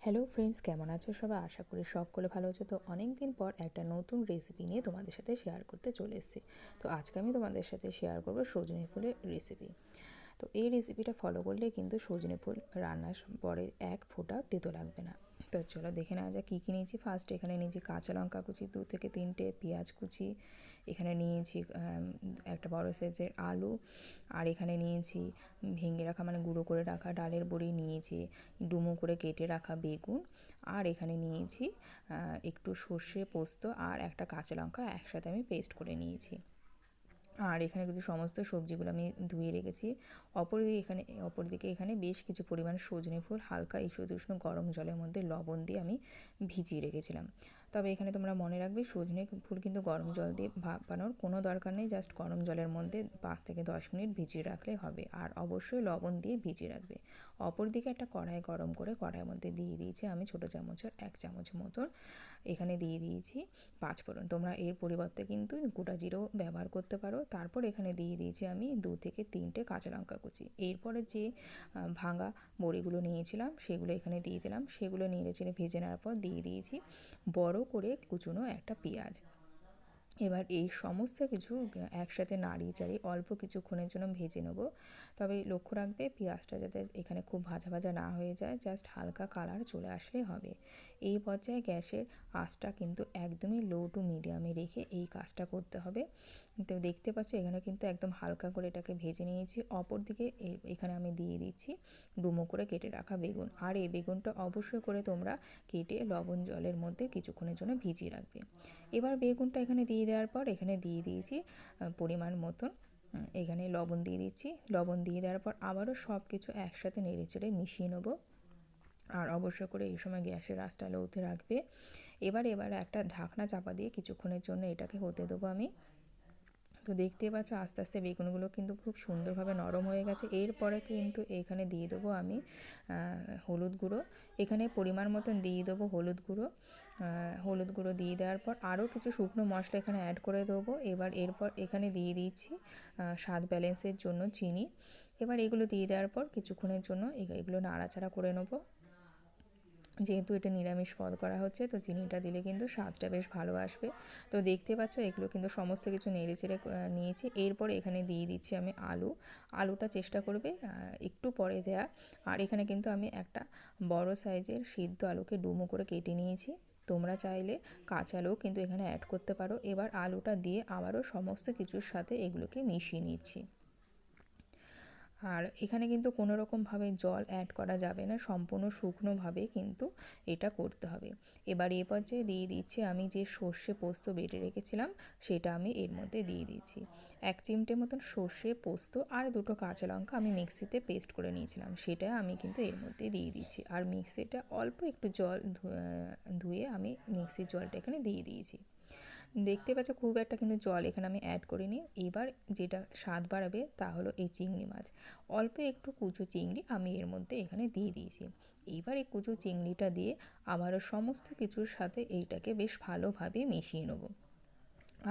Hello friends, কেমন আছো সবাই? আশা করি সকলে ভালো আছো। তো অনেক দিন পর একটা নতুন রেসিপি নিয়ে তোমাদের সাথে শেয়ার করতে চলে এসেছি। তো আজকে আমি তোমাদের সাথে শেয়ার করবো সজনে ফুলের রেসিপি। তো এই রেসিপিটা ফলো করলে কিন্তু সজনে ফুল রান্নার পরে এক ফোঁটা তেতো লাগবে না। তো চলো দেখে নেওয়া যাক কী কী নিয়েছি। ফার্স্ট এখানে নিয়েছি কাঁচা লঙ্কা কুচি 2 থেকে 3টে, পেঁয়াজ কুচি, এখানে নিয়েছি একটা বড় সাইজের আলু, আর এখানে নিয়েছি ভেঙে রাখা মানে গুঁড়ো করে রাখা ডালের বড়ি, নিয়েছি ডুমো করে কেটে রাখা বেগুন, আর এখানে নিয়েছি একটু সর্ষে পোস্ত আর একটা কাঁচা লঙ্কা একসাথে আমি পেস্ট করে নিয়েছি। আর এখানে কিছু সমস্ত সবজিগুলো আমি ধুয়ে রেখেছি। অপরদিকে এখানে বেশ কিছু পরিমাণ সজনে ফুল হালকা ঈষদুষ্ণ গরম জলের মধ্যে লবণ দিয়ে আমি ভিজিয়ে রেখেছিলাম। তবে এখানে তোমরা মনে রাখবে সজনে ফুল কিন্তু গরম জল দিয়ে ভাপানোর কোনো দরকার নেই, জাস্ট গরম জলের মধ্যে 5 থেকে 10 মিনিট ভিজিয়ে রাখলে হবে। আর অবশ্যই লবণ দিয়ে ভিজিয়ে রাখবে। অপরদিকে একটা কড়াই গরম করে কড়াইয়ের মধ্যে দিয়ে দিয়েছি আমি ছোটো চামচের 1 চামচ মতন এখানে দিয়ে দিয়েছি পাঁচফোড়ন। তোমরা এর পরিবর্তে কিন্তু গোটা জিরেও ব্যবহার করতে পারো। তারপর এখানে দিয়ে দিয়েছি আমি 2 থেকে 3টে কাঁচা লঙ্কা কুচি। এরপরে যে ভাঙা বড়িগুলো নিয়েছিলাম সেগুলো এখানে দিয়ে দিলাম। সেগুলো নেড়েচেড়ে ভেজে নেওয়ার পর দিয়ে দিয়েছি বড় করে কুচুনো একটা পেঁয়াজ। এবার এই সমস্ত কিছু একসাথে নাড়িয়ে চাড়িয়ে অল্প কিছুক্ষণের জন্য ভেজে নেব। তবে লক্ষ্য রাখবে পেঁয়াজটা যাতে এখানে খুব ভাজা ভাজা না হয়ে যায়, জাস্ট হালকা কালার চলে আসলেই হবে। এই পর্যায়ে গ্যাসের আঁচটা কিন্তু একদমই লো টু মিডিয়ামে রেখে এই কাজটা করতে হবে। তো দেখতে পাচ্ছ এখানে কিন্তু একদম হালকা করে এটাকে ভেজে নিয়েছি। অপরদিকে এখানে আমি দিয়ে দিচ্ছি ডুমো করে কেটে রাখা বেগুন। আর এই বেগুনটা অবশ্যই করে তোমরা কেটে লবণ জলের মধ্যে কিছুক্ষণের জন্য ভিজিয়ে রাখবে। এবার বেগুনটা এখানে দিয়ে দেওয়ার পর এখানে দিয়ে দিয়েছি পরিমাণ মতন এখানে লবণ দিয়ে দিচ্ছি। লবণ দিয়ে দেওয়ার পর আবারও সব কিছু একসাথে নেড়েচেড়ে মিশিয়ে নেব। আর অবশ্য করে এই সময় গ্যাসের আঁচটা লোতে রাখবে। এবার একটা ঢাকনা চাপা দিয়ে কিছুক্ষণের জন্য এটাকে হতে দেবো আমি। তো দেখতেই পাচ্ছ আস্তে আস্তে বেগুনগুলো কিন্তু খুব সুন্দরভাবে নরম হয়ে গেছে। এরপরে কিন্তু এখানে দিয়ে দেবো আমি হলুদ গুঁড়ো। এখানে পরিমাণ মতন দিয়ে দেবো হলুদ গুঁড়ো দিয়ে দেওয়ার পর আরও কিছু শুকনো মশলা এখানে অ্যাড করে দেবো। এরপর এখানে দিয়ে দিচ্ছি স্বাদ ব্যালেন্সের জন্য চিনি। এবার এগুলো দিয়ে দেওয়ার পর কিছুক্ষণের জন্য এগুলো নাড়াচাড়া করে নেবো। যেহেতু এটা নিরামিষ পদ করা হচ্ছে তো চিনিটা দিলে কিন্তু স্বাদটা বেশ ভালো আসবে। তো দেখতে পাচ্ছ এগুলো কিন্তু সমস্ত কিছু নেড়েচেড়ে নিয়েছি। এরপর এখানে দিয়ে দিচ্ছি আমি আলুটা চেষ্টা করবে একটু পরে দেওয়ার। আর এখানে কিন্তু আমি একটা বড় সাইজের সিদ্ধ আলুকে ডুমো করে কেটে নিয়েছি। তোমরা চাইলে কাঁচা আলুও কিন্তু এখানে অ্যাড করতে পারো। এবার আলুটা দিয়ে আবারও সমস্ত কিছুর সাথে এগুলোকে মিশিয়ে নিচ্ছি। আর এখানে কিন্তু কোনো রকমভাবে জল অ্যাড করা যাবে না, সম্পূর্ণ শুকনোভাবে কিন্তু এটা করতে হবে। এবার এ পর্যায়ে দিয়ে দিচ্ছি আমি যে সর্ষে পোস্ত বেটে রেখেছিলাম সেটা আমি এর মধ্যে দিয়ে দিচ্ছি। 1 চিমটে মতন সর্ষে পোস্ত আর 2টো কাঁচা লঙ্কা আমি মিক্সিতে পেস্ট করে নিয়েছিলাম, সেটা আমি কিন্তু এর মধ্যে দিয়ে দিচ্ছি। আর মিক্সিটা অল্প একটু জল ধুয়ে আমি মিক্সির জলটা এখানে দিয়ে দিয়েছি। দেখতে পাচ্ছ খুব একটা কিন্তু জল এখানে আমি অ্যাড করিনি। এবার যেটা স্বাদ বাড়াবে তা হলো এই চিংড়ি মাছ। অল্প একটু কুচো চিংড়ি আমি এর মধ্যে এখানে দিয়ে দিয়েছি। এইবার এই কুচো চিংড়িটা দিয়ে আবারও সমস্ত কিছুর সাথে এইটাকে বেশ ভালোভাবে মিশিয়ে নেব।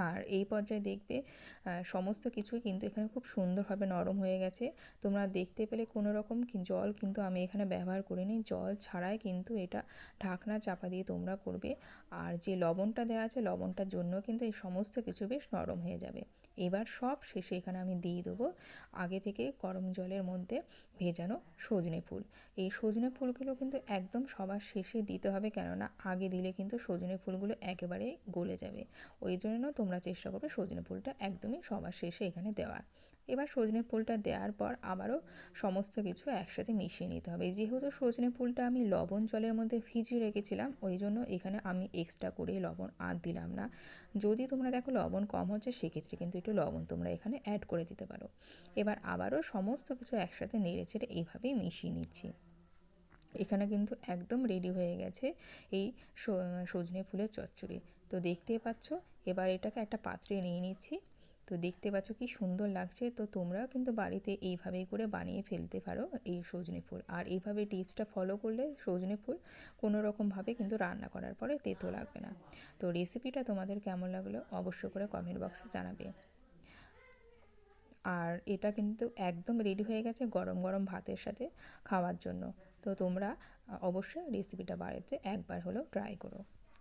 আর এই পর্যায়ে দেখবে সমস্ত কিছুই কিন্তু এখানে খুব সুন্দরভাবে নরম হয়ে গেছে। তোমরা দেখতে পেলে কোনো রকম জল কিন্তু আমি এখানে ব্যবহার করিনি, জল ছাড়াই কিন্তু এটা ঢাকনা চাপা দিয়ে তোমরা করবে। আর যে লবণটা দেওয়া আছে লবণটার জন্য কিন্তু এই সমস্ত কিছু বেশ নরম হয়ে যাবে। এবার সব শেষে এখানে আমি দিয়ে দেবো আগে থেকে গরম জলের মধ্যে ভেজানো সজনে ফুল। এই সজনে ফুলগুলো কিন্তু একদম সবার শেষে দিতে হবে, কেননা আগে দিলে কিন্তু সজনে ফুলগুলো একেবারে গলে যাবে। ওই জন্য তোমরা চেষ্টা করবে সজনে ফুলটা একদমই সবার শেষে এখানে দেওয়ার। এবার সজনে ফুলটা দেওয়ার পর আবারও সমস্ত কিছু একসাথে মিশিয়ে নিতে হবে। যেহেতু সজনে ফুলটা আমি লবণ জলের মধ্যে ভিজিয়ে রেখেছিলাম ওই জন্য এখানে আমি এক্সট্রা করে লবণ আর দিলাম না। যদি তোমরা দেখো লবণ কম হচ্ছে সেক্ষেত্রে কিন্তু একটু লবণ তোমরা এখানে অ্যাড করে দিতে পারো। এবার আবারও সমস্ত কিছু একসাথে নেড়েচেড়ে এইভাবেই মিশিয়ে নিচ্ছি। এখানে কিন্তু একদম রেডি হয়ে গেছে এই সজনে ফুলের চচ্চড়ি। তো দেখতেই পাচ্ছ এবার এটাকে একটা পাত্রে নিয়ে নিচ্ছি। তো দেখতে পাচ্ছ কি সুন্দর লাগছে। তো তোমরাও কিন্তু বাড়িতে এইভাবেই করে বানিয়ে ফেলতে পারো এই সজনে ফুল। আর এইভাবে টিপসটা ফলো করলে সজনে ফুল কোনো রকমভাবে কিন্তু রান্না করার পরে তেতো লাগবে না। তো রেসিপিটা তোমাদের কেমন লাগলো অবশ্যই করে কমেন্ট বক্সে জানাবে। আর এটা কিন্তু একদম রেডি হয়ে গেছে গরম গরম ভাতের সাথে খাওয়ার জন্য। তো তোমরা অবশ্যই রেসিপিটা বাড়িতে একবার হলেও ট্রাই করো।